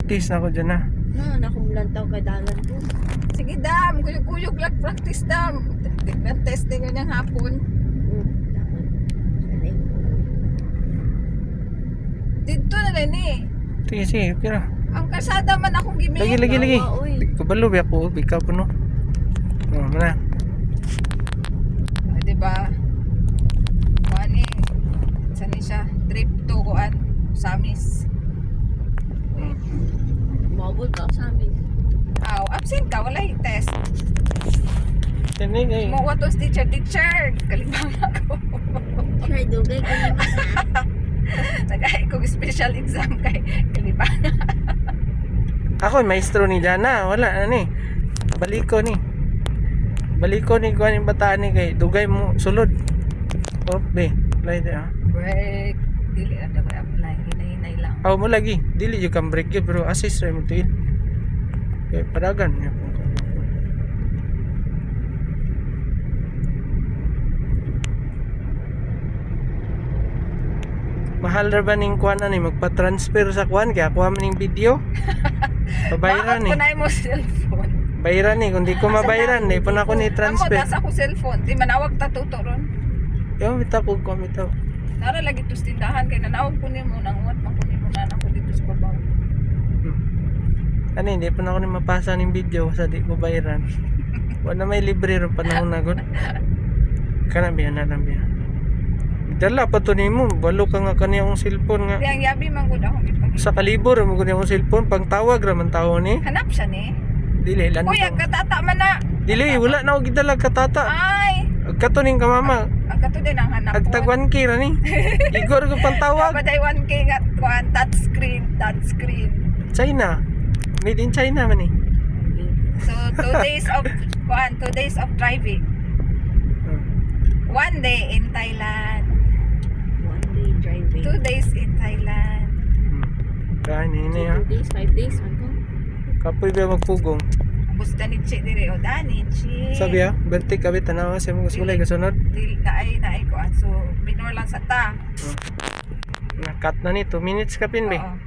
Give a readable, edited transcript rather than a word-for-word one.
practice na ako dyan na. Nakumlantaw ka dalan ko. Sige dam, kuyog-kuyog lang practice dam. Tignan testing yun ng hapon. Dito na rin eh. Sige, sige, okay na. Ang kasada man akong gimik. Lagi. Uy. Kabalo, biya ko, bika po no. Mana? Diba? Kuani. Saan siya? Trip to kuan. Samis. Mabot ka sa amin. Aw, absent ka. Wala yung test. Tinig ay. Mo watos teacher. Kalibang ako. Try dugay ka naman ha. Nagay kong special exam kay kalibang. Ako, maestro ni Jana. Wala na ni. Baliko ni kuan yung bataan ni kay dugay mo sulod. Oh, be. Lay di ah. Break. Dili na daw apply. Hinay-hinay lang. Aw mo lagi. Dili yung kang break yun, pero assist rin mo tuin. Okay, paragan. Mahal ra ba ning kuan ani magpa-transfer sa kuan kaya kuha man ning video. Pabayran Bakit ni. kunay mo cellphone? Bayaran ni kung di ko mabayaran, di po na ako ni Amo, transfer. das ako cellphone. Di manawag ta tuto ron. Yo, bitaw ko bitaw. Nara lagi tus tindahan kay nanawag ko nimo nang uwat man ko nimo na ako dito sa babaw. Ano, hindi pa na ako ni mapasa ng video sa di ko bayaran. Wala may libre ron panahon na gud. Kana biya na lang biya. Dala pa to nimo, balo ka nga kaniyang cellphone nga. Di ang yabi man gud ako gipag. Sa kalibor mo gud yung cellphone pang tawag ra man tawo ni. Hanap siya ni. Dili lan. Kuya katata man na. Dili wala na og gidala katata. Ay, Agkato ning ka mama. ang kato din ang hanap ko. Agtagwan kira ni. Igor ko pang tawag. Paday 1K nga kuan touchscreen. China. Made in China man ni. So 2 days of kuan, 2 days of driving. 1 day in Thailand. One day driving. 2 days in Thailand. Kain ni ha. 2 days, 5 days, ano? Kapoy ba magpugong? Busta ni Chi dire o dani Chi. Sabi ha, bertik kabi tanawa sa mga sulay kasunod. Dil naay kuan. So minor lang sa ta. Nakat na ni 2 minutes kapin be. Oo.